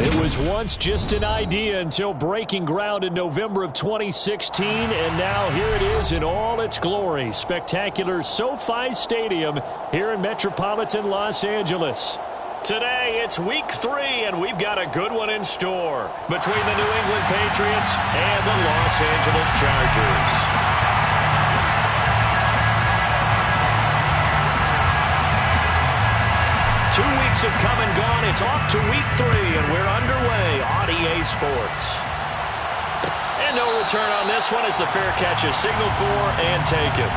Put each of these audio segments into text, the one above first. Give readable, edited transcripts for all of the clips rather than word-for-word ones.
It was once just an idea until breaking ground in November of 2016, and now here it is in all its glory. Spectacular SoFi Stadium here in metropolitan Los Angeles. Today, it's week 3, and we've got a good one in store between the New England Patriots and the Los Angeles Chargers. 2 weeks have come and gone. It's off to week 3, and we're underway on EA Sports. And no return on this one as the fair catch is signaled for and taken.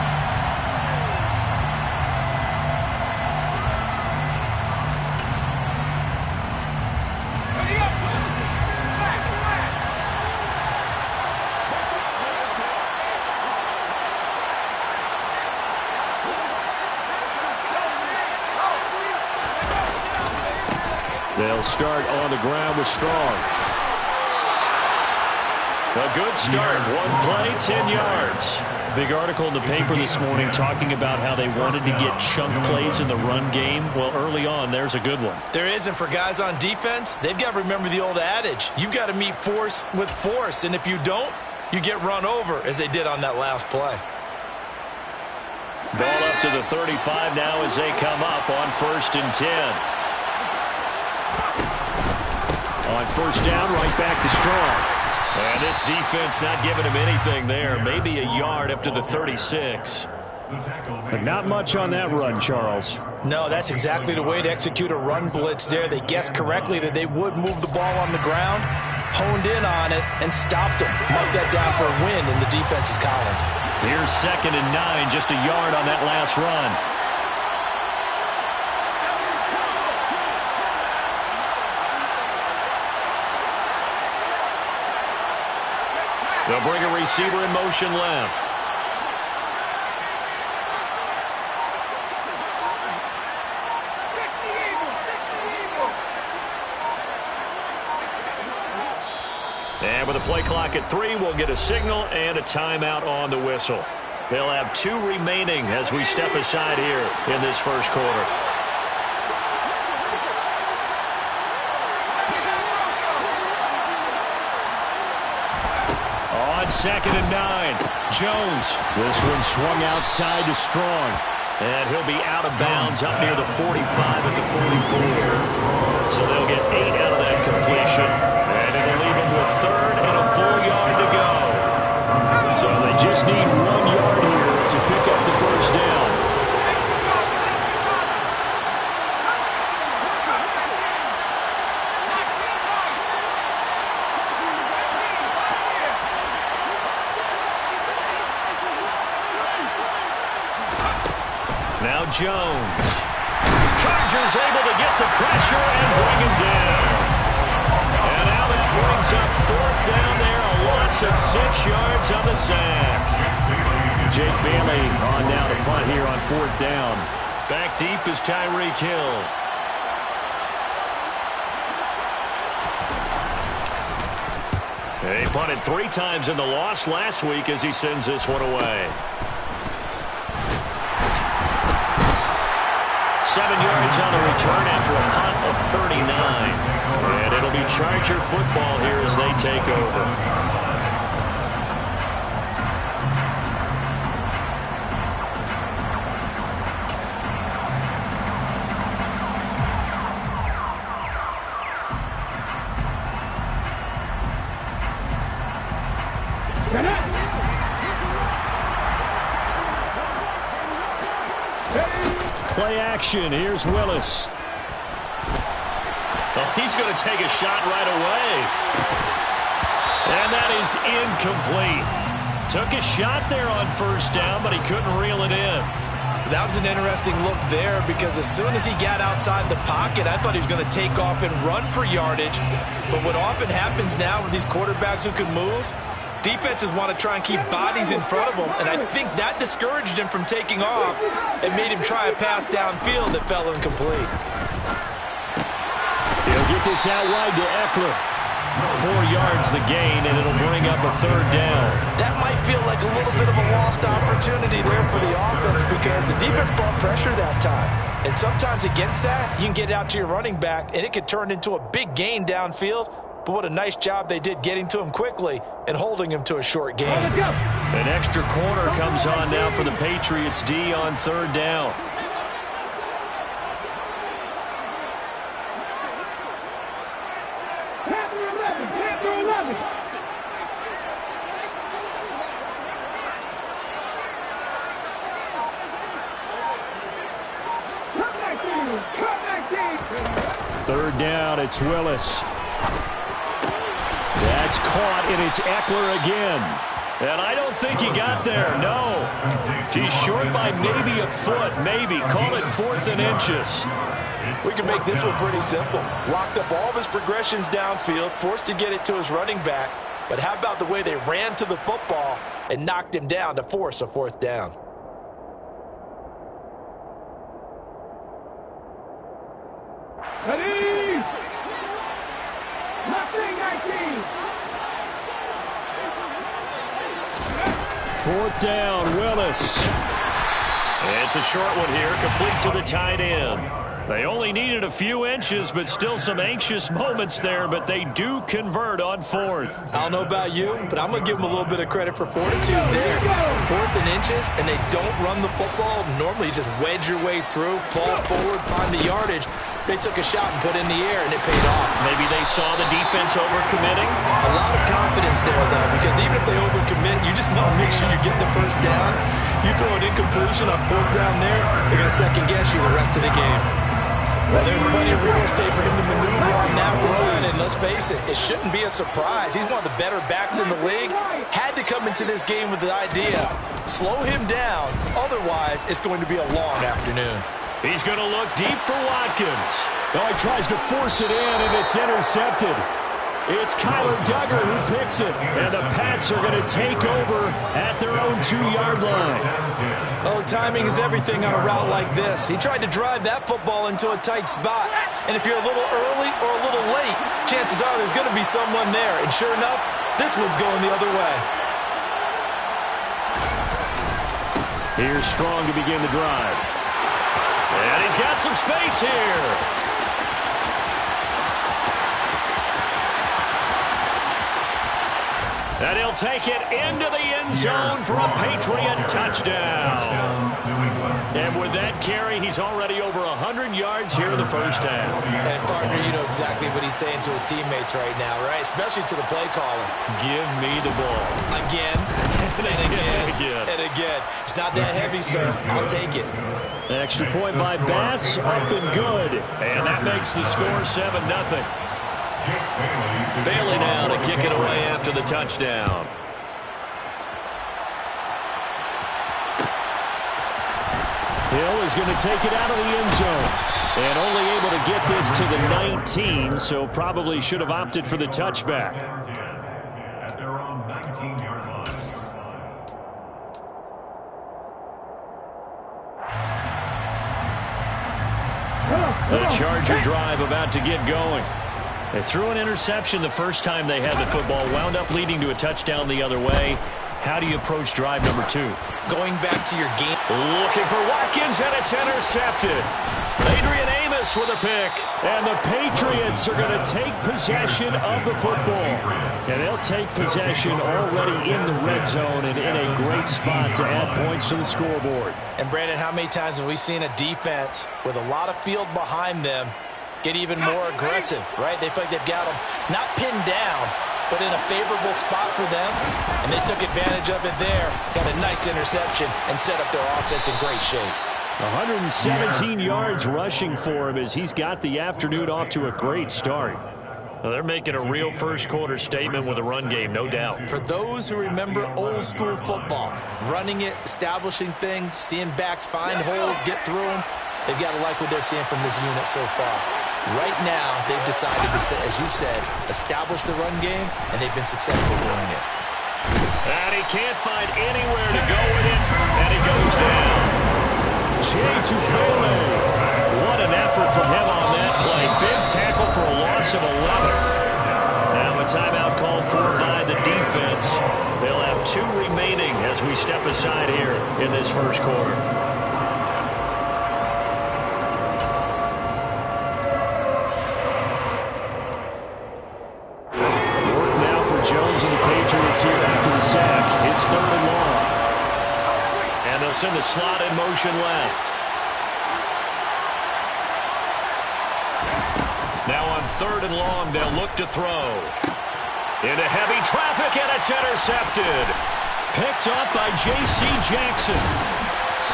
They'll start on the ground with Strong. A good start. One play, 10 yards. Big article in the paper this morning talking about how they wanted to get chunk plays in the run game. Well, early on, there's a good one. There is, and for guys on defense, they've got to remember the old adage. You've got to meet force with force, and if you don't, you get run over, as they did on that last play. Ball up to the 35 now as they come up on 1st and 10. On 1st down, right back to Strong. And this defense not giving him anything there. Maybe a yard up to the 36. But not much on that run, Charles. No, that's exactly the way to execute a run blitz there. They guessed correctly that they would move the ball on the ground, honed in on it, and stopped them. Mark that down for a win in the defense's column. Here's 2nd and 9, just a yard on that last run. They'll bring a receiver in motion left. And with a play clock at 3, we'll get a signal and a timeout on the whistle. They'll have 2 remaining as we step aside here in this first quarter. On 2nd and 9, Jones. This one swung outside to Strong. And he'll be out of bounds up near the 45 at the 44. So they'll get 8 out of that completion. And it'll leave them with 3rd and a full yard to go. So they just need 1 yard here to pick up the 1st down. Now Jones. Chargers able to get the pressure and bring him down. And now that brings up 4th down there, a loss of 6 yards on the sack. Jake Bailey on down to punt here on 4th down. Back deep is Tyreek Hill. He punted 3 times in the loss last week as he sends this one away. 7 yards on the return after a punt of 39. And it'll be Charger football here as they take over. Play action. Here's Willis. Well, he's going to take a shot right away. And that is incomplete. Took a shot there on 1st down, but he couldn't reel it in. That was an interesting look there because as soon as he got outside the pocket, I thought he was going to take off and run for yardage. But what often happens now with these quarterbacks who can move, defenses want to try and keep bodies in front of them, and I think that discouraged him from taking off and made him try a pass downfield that fell incomplete. He'll get this out wide to Eckler. 4 yards the gain, and it'll bring up a 3rd down. That might feel like a little bit of a lost opportunity there for the offense because the defense brought pressure that time. And sometimes against that, you can get out to your running back, and it could turn into a big gain downfield. But what a nice job they did getting to him quickly and holding him to a short gain. An extra corner comes on now for the Patriots D on 3rd down. Third down, it's Willis. That's caught, and it's Eckler again. And I don't think he got there, no. He's short by maybe a foot, maybe. Call it 4th and inches. We can make this one pretty simple. Locked up all of his progressions downfield, forced to get it to his running back. But how about the way they ran to the football and knocked him down to force a 4th down? Ready? Nothing, 19. 4th down, Willis. It's a short one here, complete to the tight end. They only needed a few inches, but still some anxious moments there, but they do convert on 4th. I don't know about you, but I'm going to give them a little bit of credit for fortitude there. 4th and inches, and they don't run the football. Normally, you just wedge your way through, fall forward, find the yardage. They took a shot and put it in the air, and it paid off. Maybe they saw the defense overcommitting. A lot of confidence there, though, because even if they overcommit, you just want to make sure you get the 1st down. You throw an incompletion on 4th down there, they're going to second-guess you the rest of the game. Well, there's plenty of real estate for him to maneuver on that run, and let's face it, it shouldn't be a surprise. He's one of the better backs in the league. Had to come into this game with the idea, slow him down, otherwise it's going to be a long afternoon. He's going to look deep for Watkins. Oh, he tries to force it in, and it's intercepted. It's Kyler Duggar who picks it, and the Pats are going to take over at their own 2-yard line. Oh, timing is everything on a route like this. He tried to drive that football into a tight spot, and if you're a little early or a little late, chances are there's going to be someone there, and sure enough, this one's going the other way. Here's Strong to begin the drive. And he's got some space here. And he'll take it into the end zone for a Patriot touchdown. And with that carry, he's already over 100 yards here in the first half. And, partner, you know exactly what he's saying to his teammates right now, right? Especially to the play caller. Give me the ball. Again, and again, and again. It's not that heavy, sir. I'll take it. Extra point by Bass, up and good. And that makes the score 7-0. Bailey now to kick it away after the touchdown. Hill is going to take it out of the end zone. And only able to get this to the 19, so probably should have opted for the touchback. At their own 19-yard line. The Charger drive about to get going. They threw an interception the first time they had the football, wound up leading to a touchdown the other way. How do you approach drive number 2? Going back to your game. Looking for Watkins, and it's intercepted. Adrian Amos with a pick. And the Patriots are going to take possession of the football. And they'll take possession already in the red zone and in a great spot to add points to the scoreboard. And, Brandon, how many times have we seen a defense with a lot of field behind them get even more aggressive, right? They feel like they've got them not pinned down, but in a favorable spot for them, and they took advantage of it there, got a nice interception, and set up their offense in great shape. 117 yards rushing for him as he's got the afternoon off to a great start. Well, they're making a real first-quarter statement with a run game, no doubt. For those who remember old-school football, running it, establishing things, seeing backs find holes, get through them, they've got to like what they're seeing from this unit so far. Right now, they've decided to, as you said, establish the run game, and they've been successful doing it. And he can't find anywhere to go with it, and he goes down. Jay Tufele. What an effort from him on that play. Big tackle for a loss of 11. Now a timeout called for by the defense. They'll have 2 remaining as we step aside here in this first quarter. Work now for Jones and the Patriots here after the sack. It's 3rd and long. And they'll send the slot in motion left. Now on 3rd and long, they'll look to throw. Into heavy traffic, and it's intercepted. Picked up by J.C. Jackson.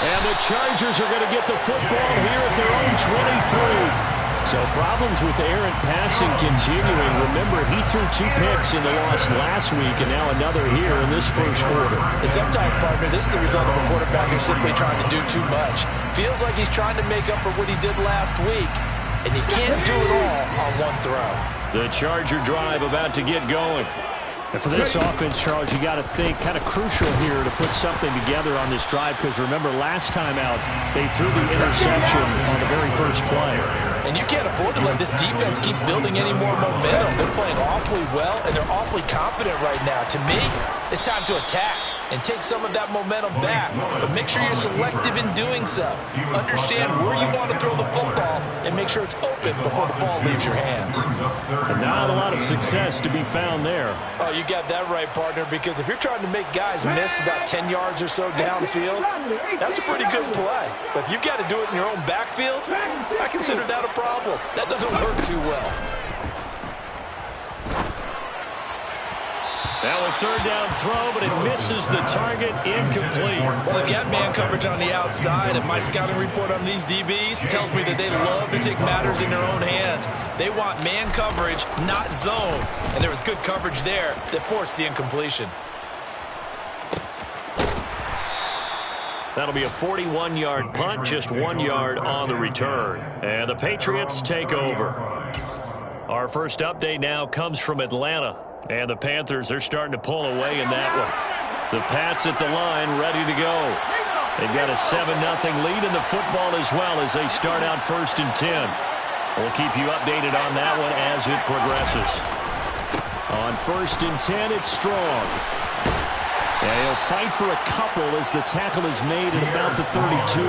And the Chargers are going to get the football here at their own 23. So problems with errant passing continuing. Remember, he threw 2 picks in the loss last week, and now another here in this first quarter. And sometimes, partner, this is the result of a quarterback who's simply trying to do too much. Feels like he's trying to make up for what he did last week. And you can't do it all on one throw. The Charger drive about to get going. And for this offense, Charles, you got to think kind of crucial here to put something together on this drive, because remember, last time out, they threw the interception on the very first play. And you can't afford to let this defense keep building any more momentum. They're playing awfully well, and they're awfully confident right now. To me, it's time to attack and take some of that momentum back. But make sure you're selective in doing so. Understand where you want to throw the football and make sure it's open before the ball leaves your hands. And not a lot of success to be found there. Oh, you got that right, partner, because if you're trying to make guys miss about 10 yards or so downfield, that's a pretty good play. But if you've got to do it in your own backfield, I consider that a problem. That doesn't work too well. Now a 3rd down throw, but it misses the target, incomplete. Well, they've got man coverage on the outside, and my scouting report on these DBs tells me that they love to take matters in their own hands. They want man coverage, not zone. And there was good coverage there that forced the incompletion. That'll be a 41-yard punt, just 1 yard on the return. And the Patriots take over. Our first update now comes from Atlanta. And the Panthers, they're starting to pull away in that one. The Pats at the line, ready to go. They've got a 7-0 lead in the football as well as they start out 1st and 10. We'll keep you updated on that one as it progresses. On 1st and 10, it's Strong. And he'll fight for a couple as the tackle is made at about the 32.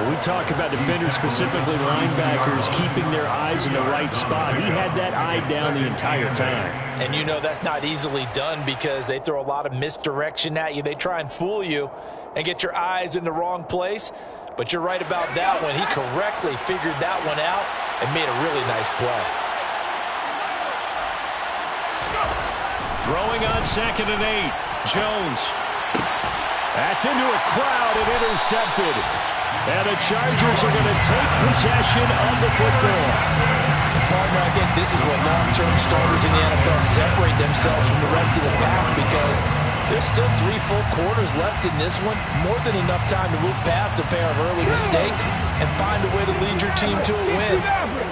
When we talk about defenders, specifically linebackers, keeping their eyes in the right spot, he had that eye down the entire time. And you know that's not easily done because they throw a lot of misdirection at you. They try and fool you and get your eyes in the wrong place. But you're right about that one. He correctly figured that one out and made a really nice play. Throwing on 2nd and 8. Jones. That's into a crowd and intercepted. And the Chargers are going to take possession of the football. Partner, I think this is where long-term starters in the NFL separate themselves from the rest of the pack, because there's still 3 full quarters left in this one. More than enough time to move past a pair of early mistakes and find a way to lead your team to a win.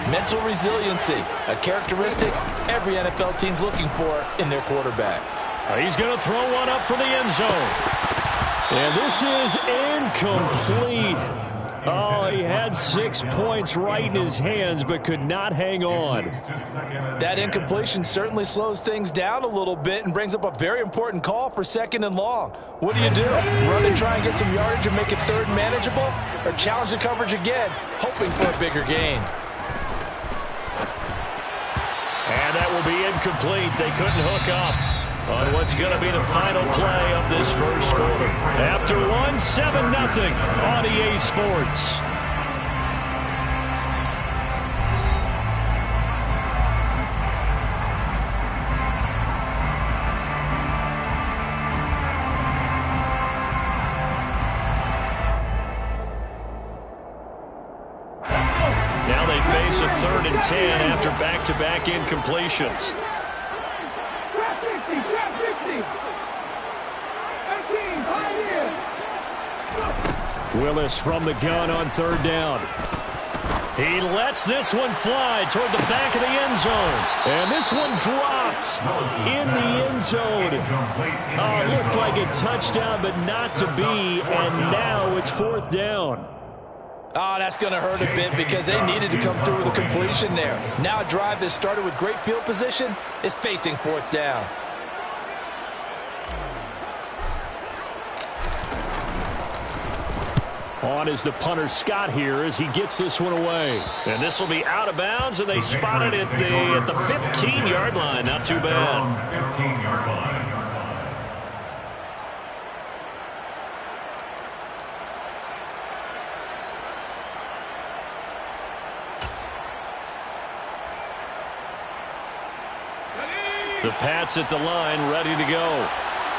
Mental resiliency, a characteristic every NFL team's looking for in their quarterback. He's going to throw one up for the end zone. And this is incomplete. Oh, he had 6 points right in his hands, but could not hang on. That incompletion certainly slows things down a little bit and brings up a very important call for 2nd and long. What do? Run and try and get some yardage and make it 3rd manageable? Or challenge the coverage again, hoping for a bigger gain? And that will be incomplete. They couldn't hook up on what's going to be the final play of this first quarter. After one, 7-0 on EA Sports. Now they face a 3rd and 10 after back-to-back incompletions. Willis from the gun on 3rd down. He lets this one fly toward the back of the end zone. And this one dropped in the end zone. Oh, it looked like a touchdown, but not to be. And now it's 4th down. Oh, that's going to hurt a bit because they needed to come through with a completion there. Now a drive that started with great field position is facing fourth down. On is the punter Scott here as he gets this one away. And this will be out of bounds, and they spot it at the 15-yard line. Not too bad. 15-yard line. The Pats at the line, ready to go.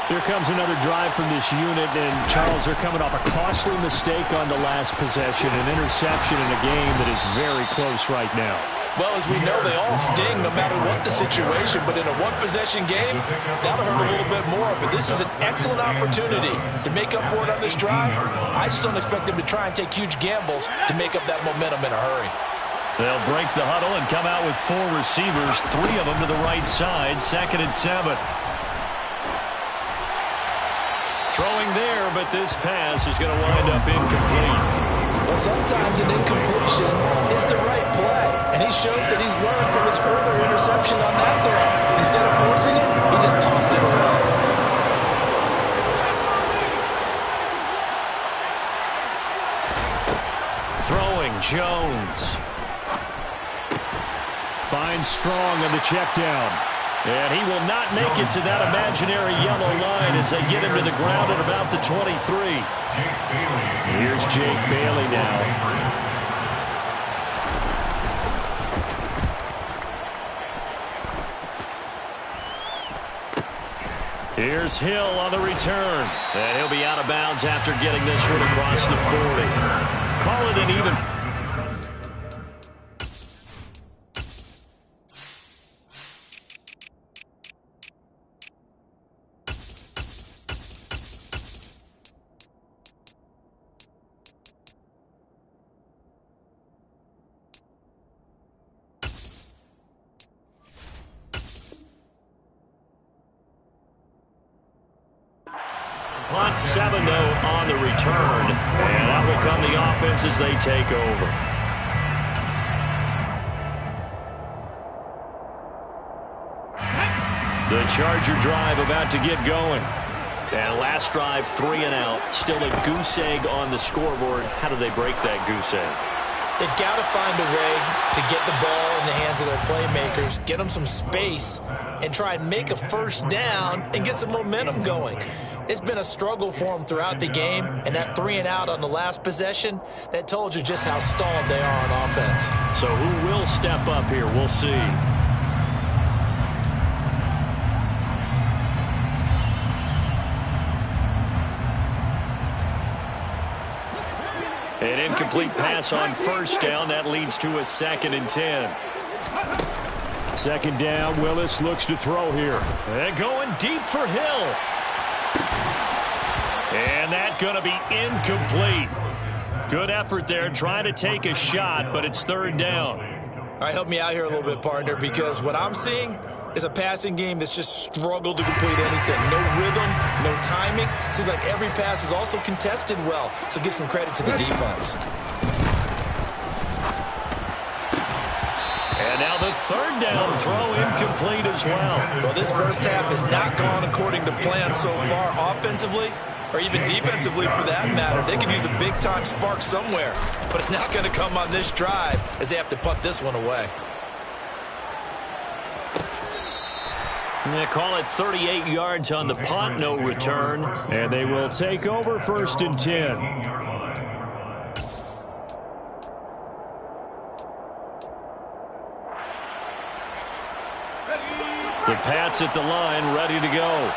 Here comes another drive from this unit, and Charles, they're coming off a costly mistake on the last possession, an interception in a game that is very close right now. Well, as we know, they all sting no matter what the situation, but in a one-possession game, that'll hurt a little bit more. But this is an excellent opportunity to make up for it on this drive. I just don't expect them to try and take huge gambles to make up that momentum in a hurry. They'll break the huddle and come out with 4 receivers, 3 of them to the right side, 2nd and 7. Throwing there, but this pass is going to wind up incomplete. Well, sometimes an incompletion is the right play, and he showed that he's learned from his earlier interception on that throw. Instead of forcing it, he just tossed it away. Throwing, Jones. Finds Strong on the check down. And he will not make it to that imaginary yellow line as they get him to the ground at about the 23. Here's Jake Bailey now. Here's Hill on the return. And he'll be out of bounds after getting this one across the 40. Call it an even. Punt 7, though, on the return. And out will come the offense as they take over. The Charger drive about to get going. And last drive, 3 and out. Still a goose egg on the scoreboard. How do they break that goose egg? They've got to find a way to get the ball in the hands of their playmakers, get them some space, and try and make a first down and get some momentum going. It's been a struggle for them throughout the game, and that 3 and out on the last possession, that told you just how stalled they are on offense. So who will step up here? We'll see. An incomplete pass on first down. That leads to a 2nd and 10. 2nd down. Willis looks to throw here. And going deep for Hill. And that's going to be incomplete. Good effort there trying to take a shot, but it's 3rd down. All right, help me out here a little bit, partner, because what I'm seeing is a passing game that's just struggled to complete anything. No rhythm, no timing. Seems like every pass is also contested well, so give some credit to the defense. And now the 3rd down throw incomplete as well. Well, this first half has not gone according to plan so far offensively, or even defensively for that matter. They could use a big-time spark somewhere, but it's not going to come on this drive as they have to punt this one away. They call it 38 yards on the punt, no return. And they will take over 1st and 10. The Pats at the line, ready to go.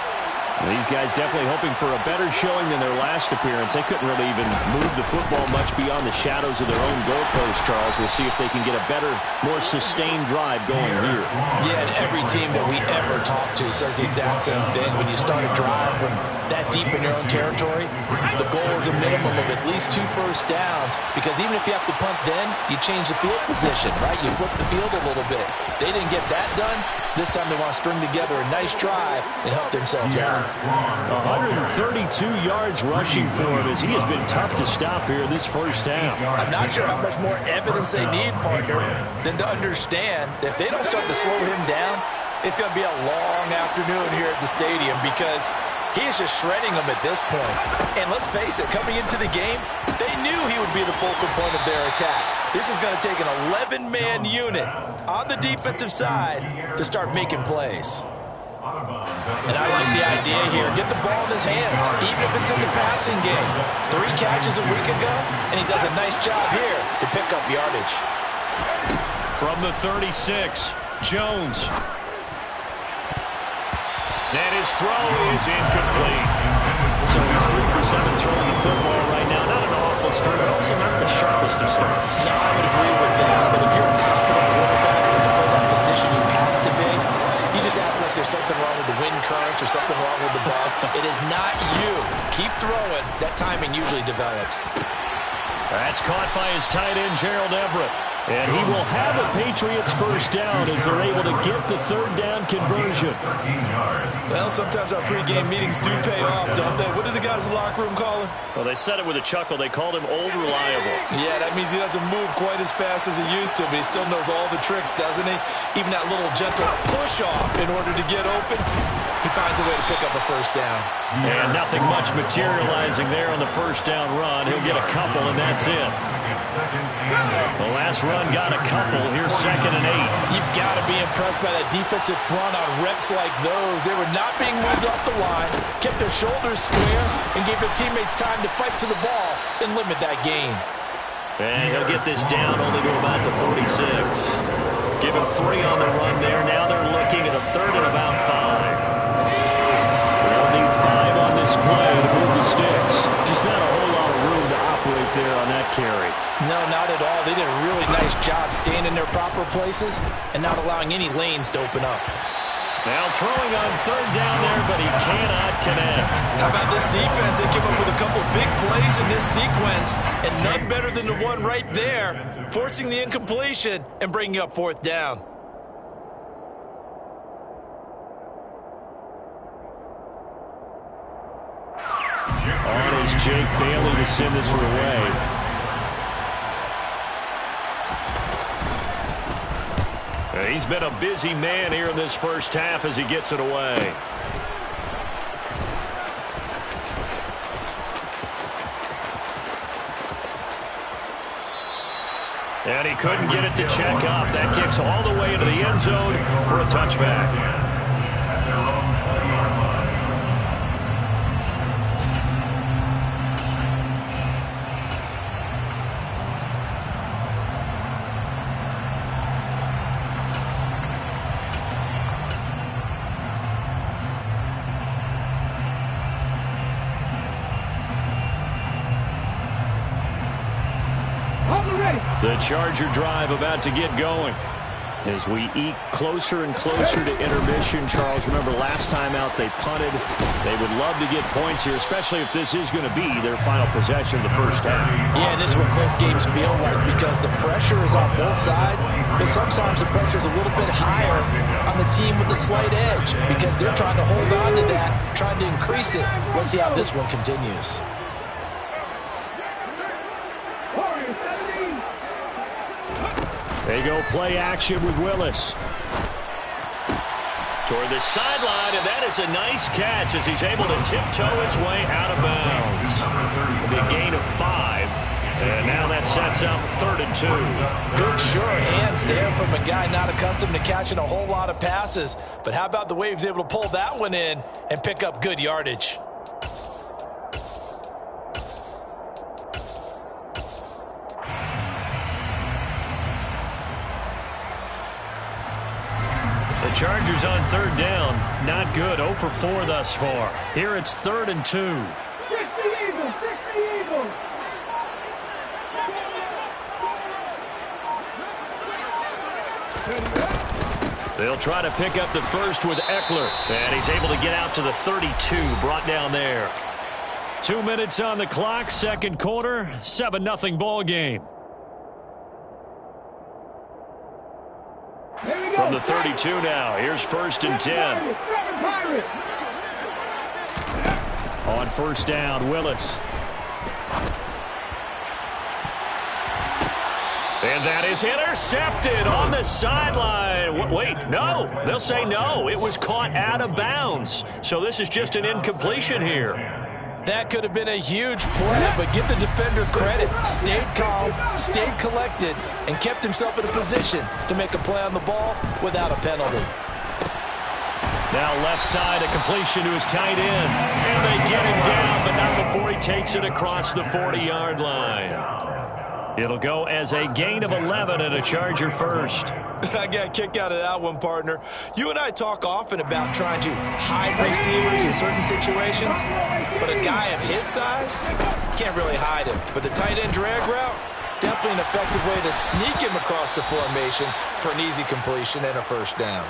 These guys definitely hoping for a better showing than their last appearance. They couldn't really even move the football much beyond the shadows of their own goalpost, Charles. We'll see if they can get a better, more sustained drive going here. Yeah, and every team that we ever talk to says the exact same thing. When you start a drive from that deep in your own territory, the goal is a minimum of at least 2 first downs, because even if you have to punt then, you change the field position, right? You flip the field a little bit. They didn't get that done. This time they want to string together a nice drive and help themselves out. 132 yards rushing for him as he has been tough to stop here this first half. I'm not sure how much more evidence they need, partner, than to understand that if they don't start to slow him down, it's going to be a long afternoon here at the stadium because he is just shredding them at this point. And let's face it, coming into the game, they knew he would be the focal point of their attack. This is going to take an 11-man unit on the defensive side to start making plays. And I like the idea here. Get the ball in his hands, even if it's in the passing game. 3 catches a week ago, and he does a nice job here to pick up yardage. From the 36, Jones. And his throw is incomplete. So he's 3 for 7 throwing the football right now. Not an awful start, but also not the sharpest of starts. No, I would agree with that. But if you're a confident quarterback in the play that position you have to be, you just act like there's something wrong with the wind currents or something wrong with the ball. It is not you. Keep throwing. That timing usually develops. That's caught by his tight end, Gerald Everett. And he will have a Patriots first down as they're able to get the third down conversion. Well, sometimes our pregame meetings do pay off, don't they? What did the guys in the locker room call him? Well, they said it with a chuckle. They called him Old Reliable. Yeah, that means he doesn't move quite as fast as he used to, but he still knows all the tricks, doesn't he? Even that little gentle push-off in order to get open, he finds a way to pick up a first down. And nothing much materializing there on the first down run. He'll get a couple, and that's it. The last run got a couple. Here's 2nd and 8. You've got to be impressed by that defensive front on reps like those. They were not being moved off the line, kept their shoulders square, and gave their teammates time to fight to the ball and limit that gain. And he'll get this down only to about the 46. Give him 3 on the run there. Now they're looking at a 3rd and about 5. They'll need 5 on this play to move the sticks. Just not a whole lot of room to operate there on that carry. No, not at all. They did a really nice job staying in their proper places and not allowing any lanes to open up. Now throwing on 3rd down there, but he cannot connect. How about this defense? They came up with a couple big plays in this sequence, and none better than the one right there, forcing the incompletion and bringing up 4th down. On is Jake Bailey to send this one away. He's been a busy man here in this first half as he gets it away. And he couldn't get it to check up. That kicks all the way into the end zone for a touchback. The Charger drive about to get going. As we eke closer and closer to intermission, Charles, remember last time out they punted. They would love to get points here, especially if this is going to be their final possession of the first half. Yeah, and this is what close games feel like because the pressure is on both sides, but sometimes the pressure is a little bit higher on the team with the slight edge because they're trying to hold on to that, trying to increase it. Let's see how this one continues. They go play action with Willis. Toward the sideline, and that is a nice catch as he's able to tiptoe his way out of bounds. A big gain of 5. And now that sets up 3rd and 2. Good, sure hands there from a guy not accustomed to catching a whole lot of passes. But how about the way he was able to pull that one in and pick up good yardage? The Chargers on 3rd down. Not good. 0 for 4 thus far. Here it's 3rd and 2. 60 Eagles! 60 Eagles! They'll try to pick up the first with Eckler. And he's able to get out to the 32. Brought down there. 2 minutes on the clock. Second quarter. 7-0 ball game. From the 32 now. Here's 1st and 10. first down. Willis. And that is intercepted on the sideline. Wait, no. They'll say no. It was caught out of bounds. So this is just an incompletion here. That could have been a huge play, but give the defender credit. Stayed calm, stayed collected, and kept himself in a position to make a play on the ball without a penalty. Now left side, a completion to his tight end. And they get him down, but not before he takes it across the 40-yard line. It'll go as a gain of 11 and a Charger first. I got a kick out of that one, partner. You and I talk often about trying to hide receivers in certain situations, but a guy of his size can't really hide him. But the tight end drag route, definitely an effective way to sneak him across the formation for an easy completion and a first down.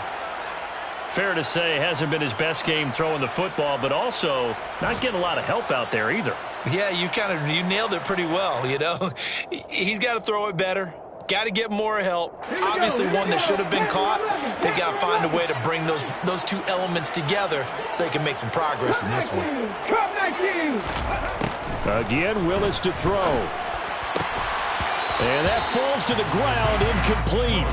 Fair to say, hasn't been his best game throwing the football, but also not getting a lot of help out there either. Yeah, you nailed it pretty well, you know. He's got to throw it better. Got to get more help. Obviously one that should have been caught. They've got to find a way to bring those two elements together so they can make some progress in this one. Again, Willis to throw. And that falls to the ground, incomplete.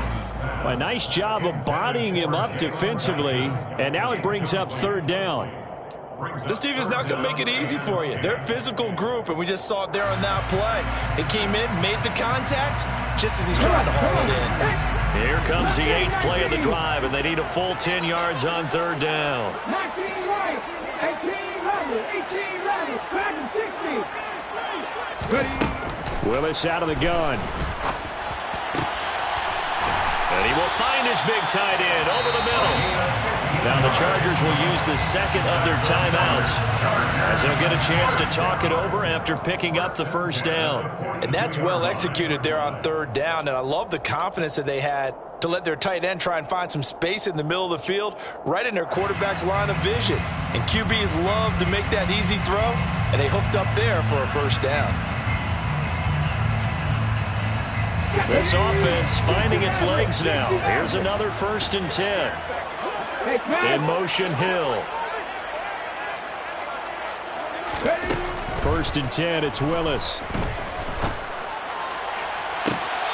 A nice job of bodying him up defensively, and now it brings up third down. This team is not going to make it easy for you. They're a physical group, and we just saw it there on that play. It came in, made the contact, just as he's trying to haul it in. Here comes the 8th play of the drive, and they need a full 10 yards on third down. 19 right, 18 level, back and 60. Ready. Willis out of the gun. And he will find his big tight end over the middle. Now the Chargers will use the second of their timeouts as they'll get a chance to talk it over after picking up the first down. And that's well executed there on third down, and I love the confidence that they had to let their tight end try and find some space in the middle of the field, right in their quarterback's line of vision. And QBs love to make that easy throw, and they hooked up there for a first down. This offense finding its legs now. Here's another 1st and 10. In motion, Hill. 1st and 10, it's Willis.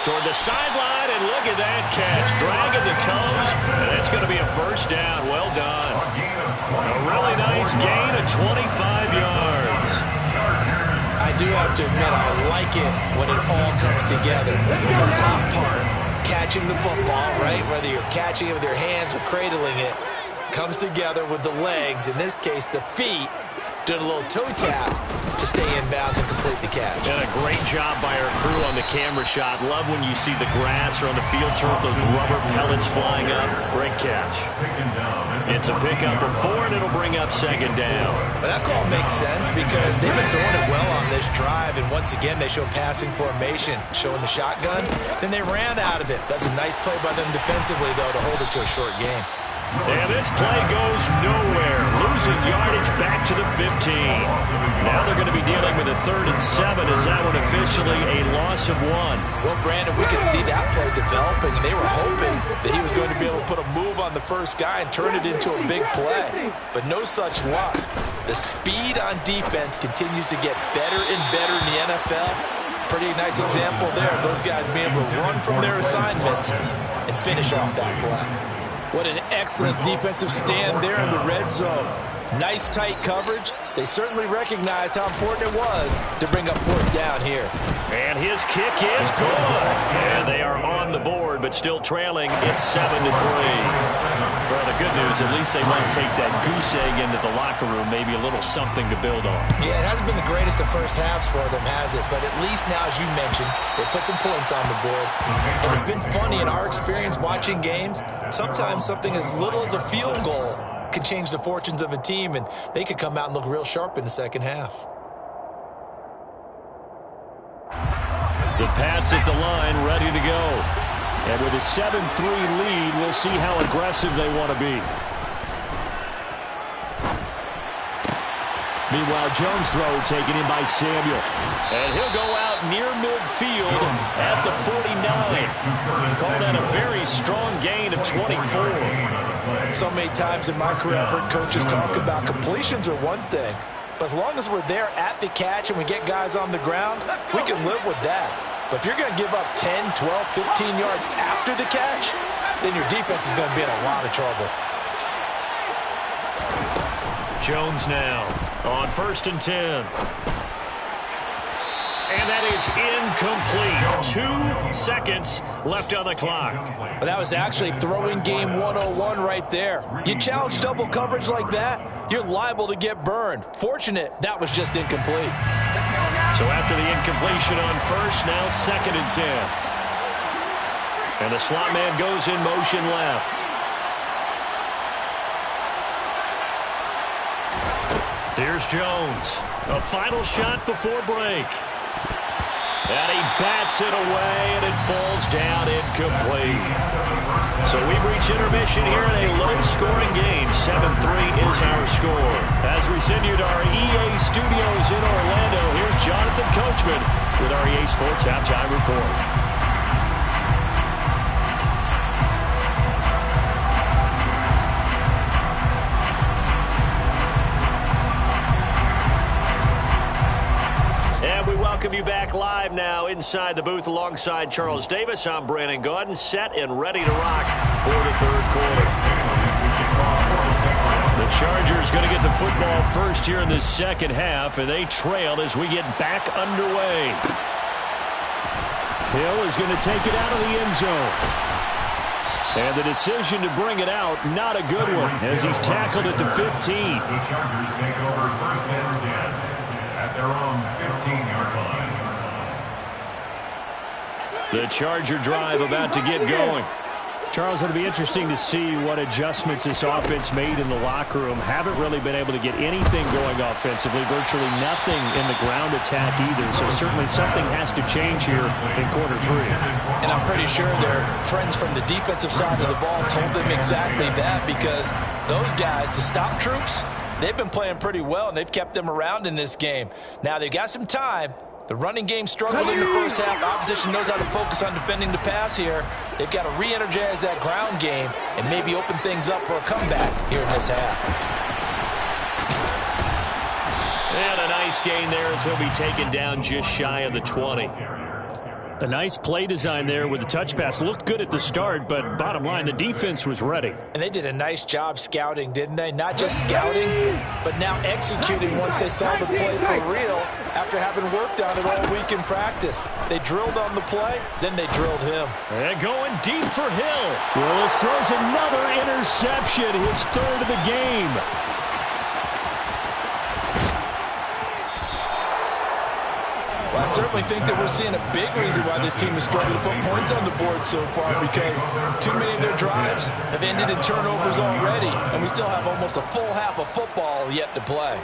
Toward the sideline, and look at that catch. Dragging the toes, and it's going to be a first down. Well done. A really nice gain of 25 yards. I do have to admit, I like it when it all comes together. The top part, catching the football, right? Whether you're catching it with your hands or cradling it, comes together with the legs, in this case the feet, doing a little toe tap to stay in bounds and complete the catch. And a great job by our crew on the camera shot. Love when you see the grass or on the field turf, those rubber pellets flying up. Great catch. It's a pickup of 4, and it'll bring up second down. But that call makes sense because they've been throwing it well on this drive, and once again they show passing formation, showing the shotgun. Then they ran out of it. That's a nice play by them defensively, though, to hold it to a short game. And this play goes nowhere. Losing yardage back to the 15. Now they're going to be dealing with a 3rd and 7 as that one officially a loss of 1. Well, Brandon, we could see that play developing, and they were hoping that he was going to be able to put a move on the first guy and turn it into a big play. But no such luck. The speed on defense continues to get better and better in the NFL. Pretty nice example there of those guys being able to run from their assignments and finish off that play. What an excellent defensive stand there in the red zone. Nice tight coverage. They certainly recognized how important it was to bring up 4th down here. And his kick is good. And they are on the board, but still trailing. It's 7-3. Well, the good news, at least they might take that goose egg into the locker room, maybe a little something to build on. Yeah, it hasn't been the greatest of first halves for them, has it? But at least now, as you mentioned, they put some points on the board. And it's been funny in our experience watching games. Sometimes something as little as a field goal can change the fortunes of a team, and they could come out and look real sharp in the second half. The Pats at the line, ready to go. And with a 7-3 lead, we'll see how aggressive they want to be. Meanwhile, Jones' throw taken in by Samuel. And he'll go out near midfield at the 49. Call that a very strong gain of 24. So many times in my career, I've heard coaches talk about completions are one thing, But as long as we're there at the catch and we get guys on the ground, we can live with that. But if you're going to give up 10, 12, 15 yards after the catch, then your defense is going to be in a lot of trouble. Jones now on 1st and 10. And that is incomplete. 2 seconds left on the clock. But that was actually throwing game 101 right there. You challenge double coverage like that, you're liable to get burned. Fortunate that was just incomplete. So after the incompletion on 1st, now 2nd and 10. And the slot man goes in motion left. Here's Jones. A final shot before break. And he bats it away, and it falls down incomplete. So we've reached intermission here in a low-scoring game. 7-3 is our score. As we send you to our EA studios in Orlando, here's Jonathan Coachman with our EA Sports Halftime Report. Welcome you back live now inside the booth alongside Charles Davis. I'm Brandon Gaudin, set and ready to rock for the 3rd quarter. The Chargers going to get the football first here in the 2nd half, and they trail as we get back underway. Hill is going to take it out of the end zone. And the decision to bring it out, not a good one, as he's tackled at the 15. The Chargers take over 1st and 10 at their own 15-yard line. The Charger drive about to get going. Charles, it'll be interesting to see what adjustments this offense made in the locker room. Haven't really been able to get anything going offensively, virtually nothing in the ground attack either. So certainly something has to change here in quarter 3. And I'm pretty sure their friends from the defensive side of the ball told them exactly that, because those guys, the stop troops, they've been playing pretty well, and they've kept them around in this game. Now they've got some time. The running game struggled in the 1st half. Opposition knows how to focus on defending the pass here. They've got to re-energize that ground game and maybe open things up for a comeback here in this half. And a nice gain there as he'll be taken down just shy of the 20. A nice play design there with the touch pass. Looked good at the start, but bottom line, the defense was ready. And they did a nice job scouting, didn't they? Not just scouting, but now executing once they saw the play for real after having worked on it all week in practice. They drilled on the play, then they drilled him. And going deep for Hill. Willis throws another interception, his 3rd of the game. Well, I certainly think that we're seeing a big reason why this team has struggled to put points on the board so far, because too many of their drives have ended in turnovers already, and we still have almost a full half of football yet to play.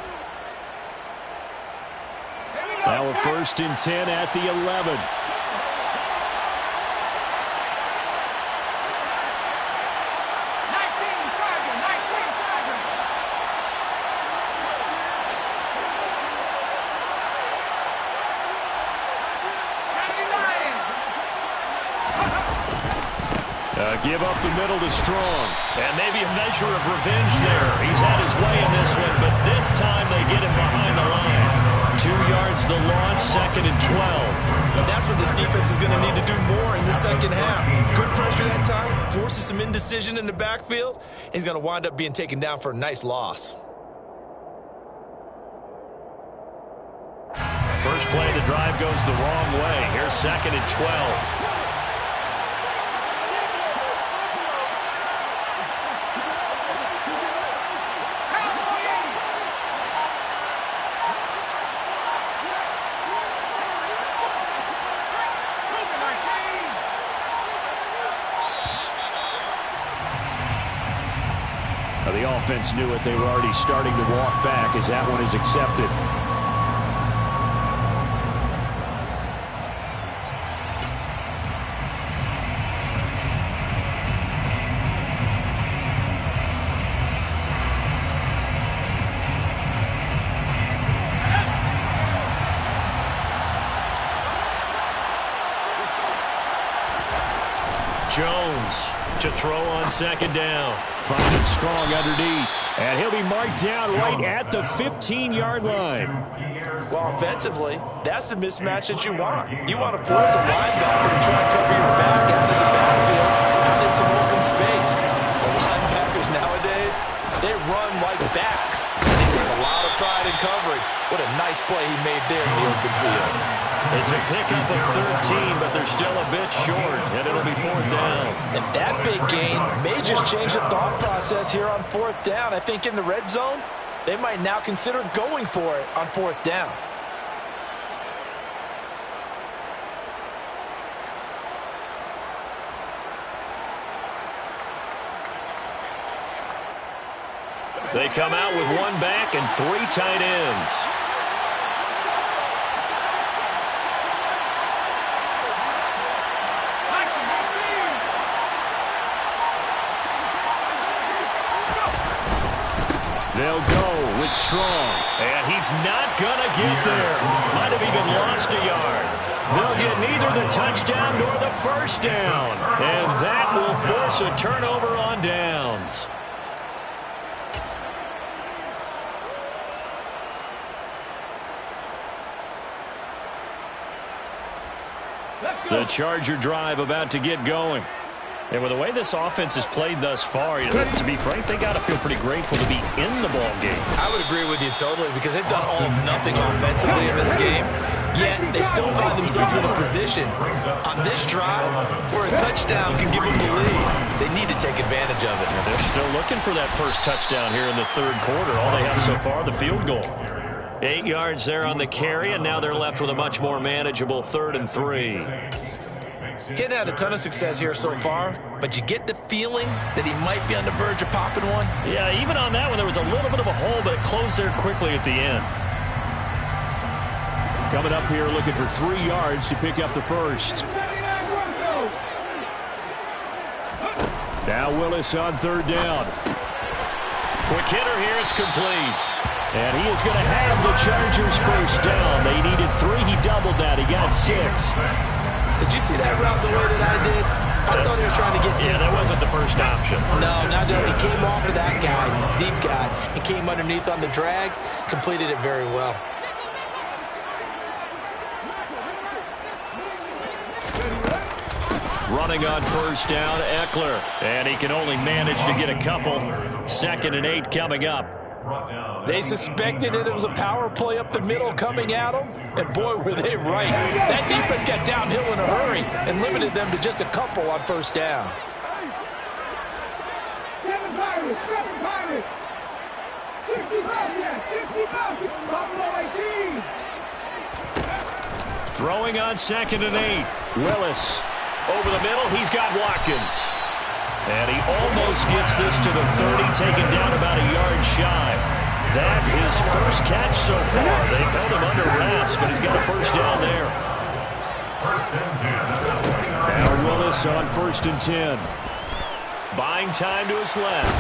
Now a 1st and 10 at the 11. Give up the middle to Strong. And maybe a measure of revenge there. He's had his way in this one, but this time they get him behind the line. 2 yards the loss, 2nd and 12. And that's what this defense is going to need to do more in the 2nd half. Good pressure that time, forces some indecision in the backfield. He's going to wind up being taken down for a nice loss. First play, the drive goes the wrong way. Here's 2nd and 12. The offense knew it. They were already starting to walk back as that one is accepted. Jones to throw on second down. Finding Strong underneath. And he'll be marked down right at the 15-yard line. Well, offensively, that's the mismatch that you want. You want to force a linebacker to try and cover your back out of the backfield, out in some open space. The linebackers nowadays, they run like backs. They take a lot of pride in covering. What a nice play he made there in the open field. It's a pickup of 13, but they're still a bit short, and it'll be 4th down. And that big gain may just change the thought process here on 4th down. I think in the red zone, they might now consider going for it on 4th down. They come out with 1 back and 3 tight ends. They'll go with Strong. And he's not going to get there. Might have even lost a yard. They'll get neither the touchdown nor the first down. And that will force a turnover on downs. The Charger drive about to get going. And with the way this offense has played thus far, to be frank, they got to feel pretty grateful to be in the ball game. I would agree with you totally because they've done all of nothing offensively in this game, yet they still find themselves in a position on this drive where a touchdown can give them the lead. They need to take advantage of it. And they're still looking for that first touchdown here in the 3rd quarter. All they have so far, the field goal. 8 yards there on the carry, and now they're left with a much more manageable 3rd and 3. Getting had a ton of success here so far, but you get the feeling that he might be on the verge of popping one. Yeah, even on that one, there was a little bit of a hole, but it closed there quickly at the end. Coming up here looking for 3 yards to pick up the first. Now Willis on 3rd down. Quick hitter here, it's complete. And he is going to have the Chargers first down. They needed 3, he doubled that, he got 6. Did you see that route the way that I did? I thought he was trying to get deep. Yeah, that wasn't the first option. No, he came off of that guy, the deep guy, and came underneath on the drag, completed it very well. Running on first down, Eckler. And he can only manage to get a couple. 2nd and 8 coming up. They suspected it was a power play up the middle coming at them, and boy, were they right. That defense got downhill in a hurry and limited them to just a couple on first down. Throwing on 2nd and 8. Willis over the middle. He's got Watkins. And he almost gets this to the 30, taken down about a yard shy. That his first catch so far. They've held him under wraps, but he's got a first down there. Now Willis on 1st and 10. Buying time to his left.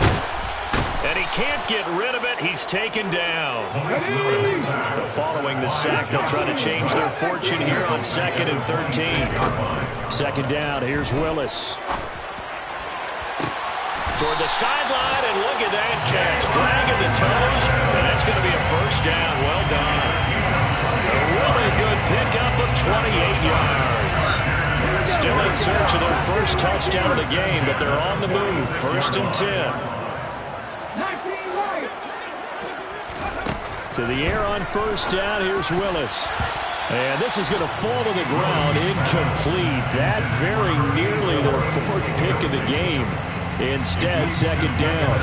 And he can't get rid of it. He's taken down. Following the sack, they'll try to change their fortune here on 2nd and 13. 2nd down, here's Willis. Toward the sideline, and look at that catch. Dragging the toes, and that's going to be a first down. Well done. A really good pickup of 28 yards. Still in search of their first touchdown of the game, but they're on the move. 1st and 10. To the air on first down, here's Willis. And this is going to fall to the ground, incomplete. That very nearly their 4th pick of the game. Instead, 2nd down.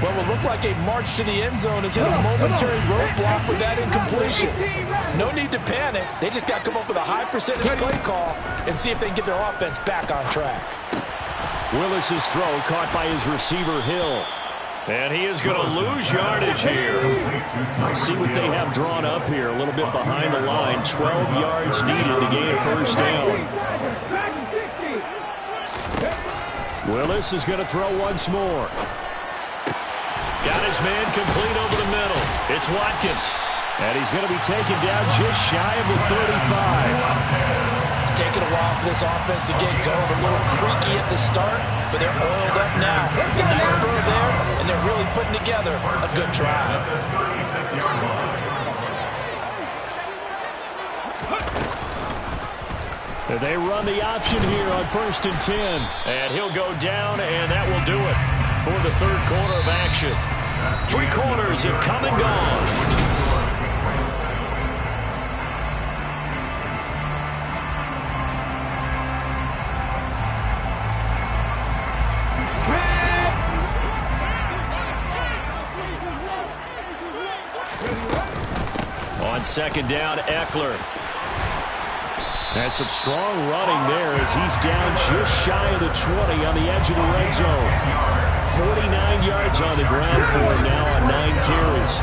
What will look like a march to the end zone is hit a momentary roadblock with that incompletion. No need to panic. They just got to come up with a high percentage play call and see if they can get their offense back on track. Willis's throw caught by his receiver, Hill. And he is going to lose yardage here. Let's see what they have drawn up here. A little bit behind the line. 12 yards needed to gain a first down. Willis is going to throw once more. Got his man complete over the middle. It's Watkins. And he's going to be taken down just shy of the 35. It's taken a while for this offense to get going. A little creaky at the start, but they're oiled up now. A nice throw there, and they're really putting together a good drive. They run the option here on 1st and 10. And he'll go down, and that will do it for the third quarter of action. 3 quarters have come and gone. On 2nd down, Eckler. Has some strong running there as he's down just shy of the 20 on the edge of the red zone. 49 yards on the ground for him now on 9 carries.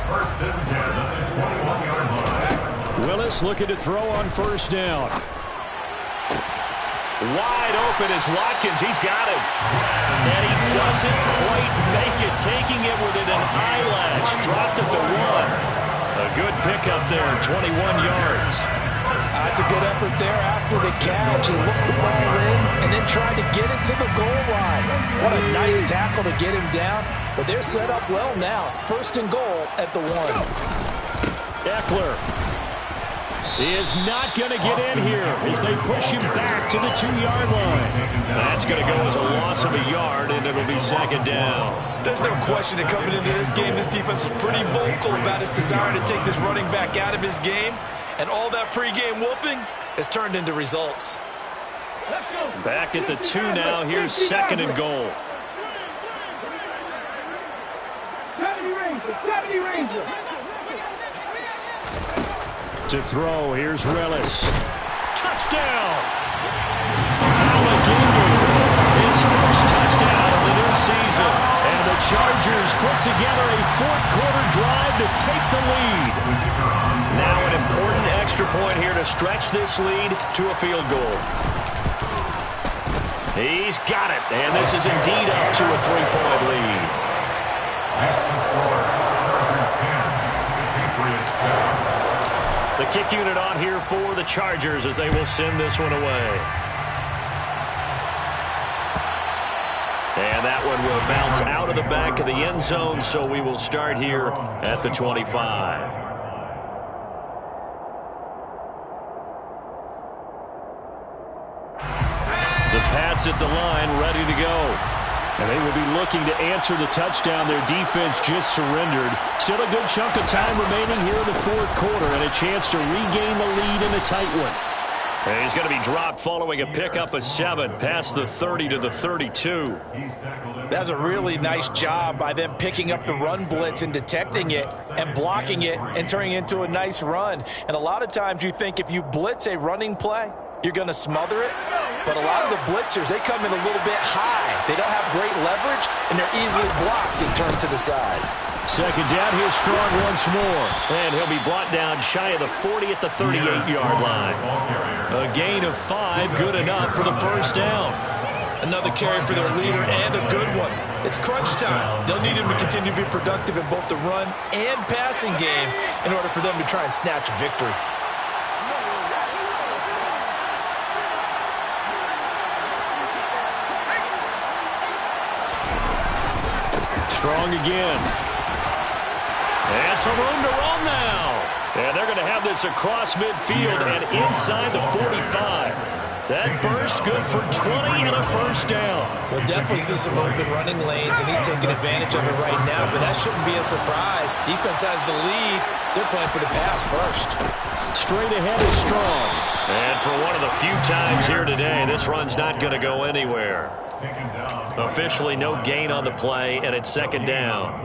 1st and 10 at the 21-yard line. Willis looking to throw on 1st down. Wide open is Watkins. He's got it. And he doesn't quite make it, taking it within an eyelash. Dropped at the 1. A good pickup there, 21 yards. That's a good effort there after the catch. He looked the ball in and then tried to get it to the goal line. What a nice tackle to get him down. But they're set up well now. 1st and goal at the 1. Eckler is not going to get in here as they push him back to the 2-yard line. That's going to go as a loss of a yard, and it'll be 2nd down. There's no question that coming into this game, this defense was pretty vocal about its desire to take this running back out of his game. And all that pregame wolfing has turned into results. Back at the 2 now. Here's 2nd and goal. 70 Rangers. To throw, here's Relis. Touchdown! Allegheny, his first touchdown of the new season. And the Chargers put together a 4th quarter drive to take the lead. Now an important extra point here to stretch this lead to a field goal. He's got it, and this is indeed up to a 3-point lead. Next to score, Chargers 10, Patriots 7. The kick unit on here for the Chargers as they will send this one away. And that one will bounce out of the back of the end zone, so we will start here at the 25. The Pats at the line, ready to go. And they will be looking to answer the touchdown their defense just surrendered. Still a good chunk of time remaining here in the 4th quarter and a chance to regain the lead in a tight one. And he's going to be dropped following a pickup of 7 past the 30 to the 32. That's a really nice job by them picking up the run blitz and detecting it and blocking it and turning it into a nice run. And a lot of times you think if you blitz a running play, you're going to smother it. But a lot of the blitzers, they come in a little bit high. They don't have great leverage, and they're easily blocked and turned to the side. 2nd down, here's Strong once more. And he'll be brought down shy of the 40 at the 38-yard line. A gain of 5, good enough for the 1st down. Another carry for their leader and a good one. It's crunch time. They'll need him to continue to be productive in both the run and passing game in order for them to try and snatch a victory. Strong again. And some room to run now. And they're going to have this across midfield and inside the 45. That burst good for 20 and a 1st down. We'll definitely see some open running lanes, and he's taking advantage of it right now, but that shouldn't be a surprise. Defense has the lead. They're playing for the pass first. Straight ahead is Strong. And for one of the few times here today, this run's not going to go anywhere. Officially no gain on the play, and it's 2nd down.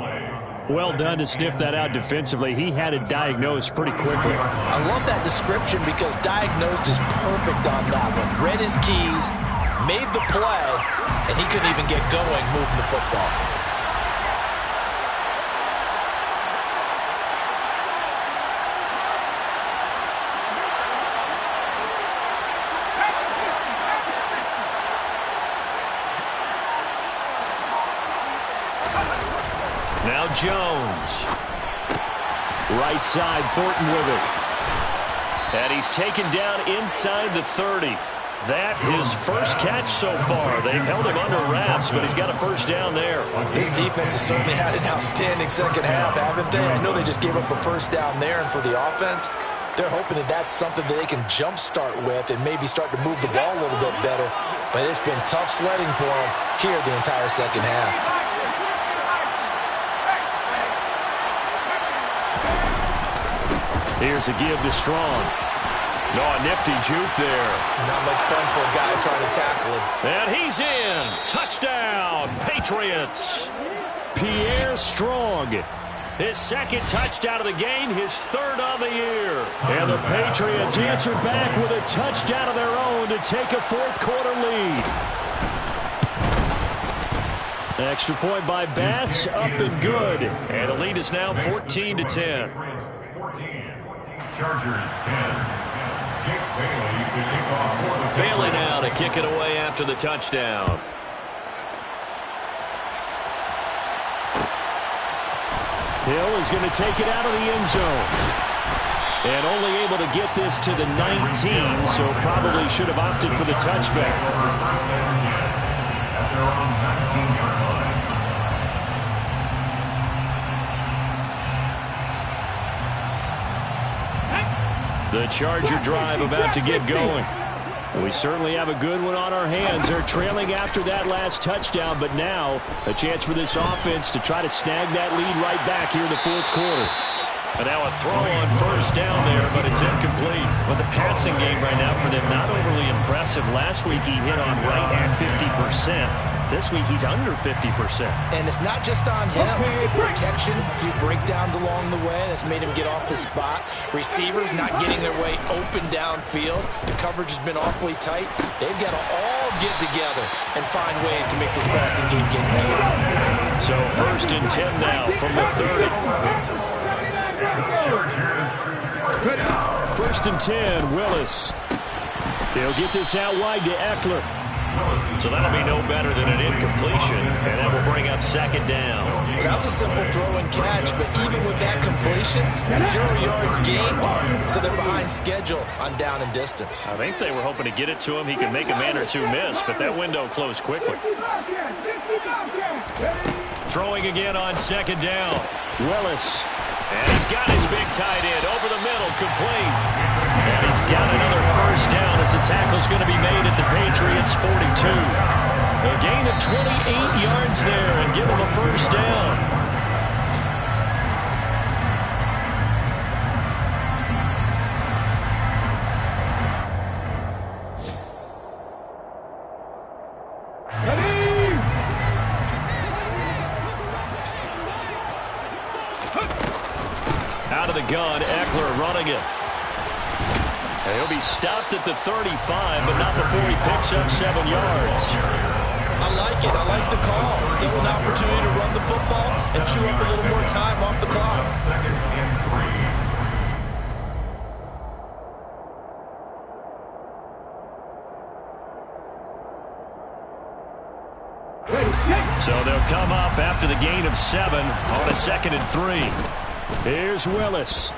Well done to sniff that out defensively. He had it diagnosed pretty quickly. I love that description because diagnosed is perfect on that one. Read his keys, made the play, and he couldn't even get going moving the football. Now Jones. Right side, Thornton with it. And he's taken down inside the 30. That his first catch so far. They've held him under wraps, but he's got a first down there. His defense has certainly had an outstanding second half, haven't they? I know they just gave up a first down there, and for the offense, they're hoping that that's something that they can jumpstart with and maybe start to move the ball a little bit better. But it's been tough sledding for them here the entire second half. Here's a give to Strong. No, a nifty juke there. Not much fun for a guy trying to tackle him. And he's in. Touchdown, Patriots. Pierre Strong. His second touchdown of the game, his third of the year. And the Patriots answer back with a touchdown of their own to take a fourth-quarter lead. Extra point by Bass, up and good. And the lead is now 14-10. 14. Chargers 10. Jake Bailey to kick off for the Bailey now to kick it away after the touchdown. Hill is going to take it out of the end zone. And only able to get this to the 19, so probably should have opted for the touchback. First and 10 at their own 19-yard line. The Charger drive about to get going. We certainly have a good one on our hands. They're trailing after that last touchdown, but now a chance for this offense to try to snag that lead right back here in the fourth quarter. And now a throw on first down there, but it's incomplete. But the passing game right now for them, not overly impressive. Last week he hit on right at 50%. This week he's under 50%. And it's not just on him. Protection, a few breakdowns along the way. That's made him get off the spot. Receivers not getting their way open downfield. The coverage has been awfully tight. They've got to all get together and find ways to make this passing game get geared. So first and 10 now from the 30. First and 10, Willis. They'll get this out wide to Eckler. So that'll be no better than an incompletion, and that will bring up second down. Well, that was a simple throw and catch, but even with that completion, 0 yards gained, so they're behind schedule on down and distance. I think they were hoping to get it to him. He could make a man or two miss, but that window closed quickly. Throwing again on second down. Willis. And he's got his big tight end over the middle, complete. And he's got another first down as the tackle's going to be made at the Patriots' 42. A gain of 28 yards there and give him a first down. Out of the gun, Eckler running it. And he'll be stopped at the 35, but not before he picks up 7 yards. I like it. I like the call. Still an opportunity to run the football and chew up a little more time off the clock. Second and 3. So they'll come up after the gain of 7 on a 2nd and 3. Here's Willis.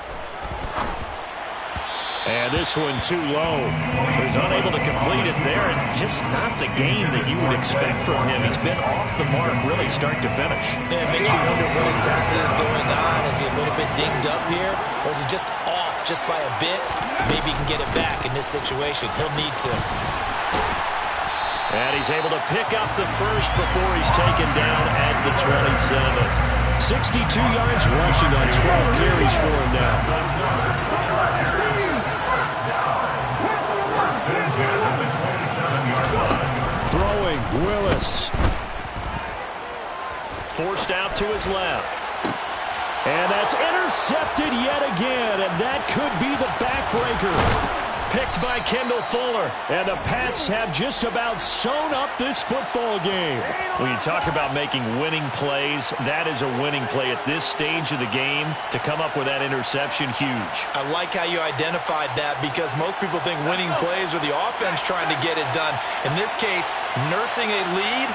And this one too low. So he's unable to complete it there, and just not the game that you would expect from him. He's been off the mark really start to finish. Yeah, it makes you wonder what exactly is going on. Is he a little bit dinged up here, or is he just off just by a bit? Maybe he can get it back in this situation. He'll need to. And he's able to pick up the first before he's taken down at the 27. 62 yards rushing on 12 carries for him now. Throwing, Willis. Forced out to his left. And that's intercepted yet again, and that could be the backbreaker. Picked by Kendall Fuller. And the Pats have just about sewn up this football game. When you talk about making winning plays, that is a winning play at this stage of the game. To come up with that interception, huge. I like how you identified that, because most people think winning plays are the offense trying to get it done. In this case, nursing a lead,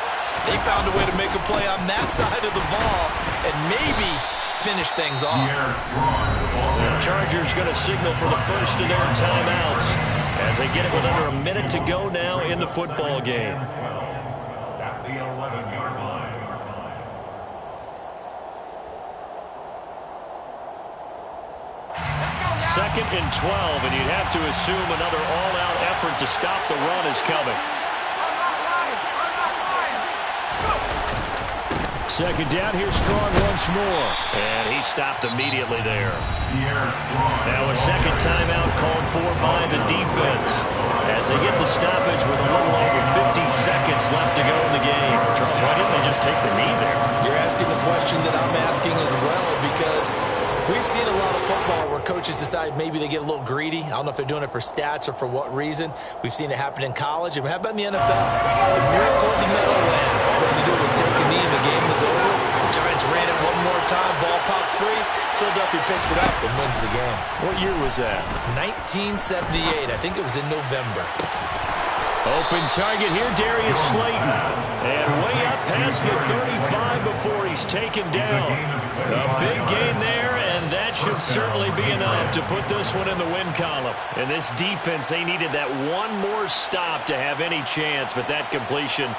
they found a way to make a play on that side of the ball and maybe finish things off. The Chargers going to signal for the first of their timeouts as they get it with under a minute to go now in the football game. At the 11-yard line. Second and 12, and you'd have to assume another all-out effort to stop the run is coming. Second down, here's Strong once more. And he stopped immediately there. Now a second timeout called for by the defense as they get the stoppage with a little over 50 seconds left to go in the game. Charles, why didn't they just take the knee there? You're asking the question that I'm asking as well, because we've seen a lot of football where coaches decide maybe they get a little greedy. I don't know if they're doing it for stats or for what reason. We've seen it happen in college. And how about in the NFL? The miracle in the Meadowlands. All they had to do was take a knee and the game was over. The Giants ran it one more time. Ball popped free. Philadelphia picks it up and wins the game. What year was that? 1978. I think it was in November. Open target here, Darius Slayton. And way up past the 35 before he's taken down. A big gain there, and that should certainly be enough to put this one in the win column. And this defense, they needed that one more stop to have any chance, but that completion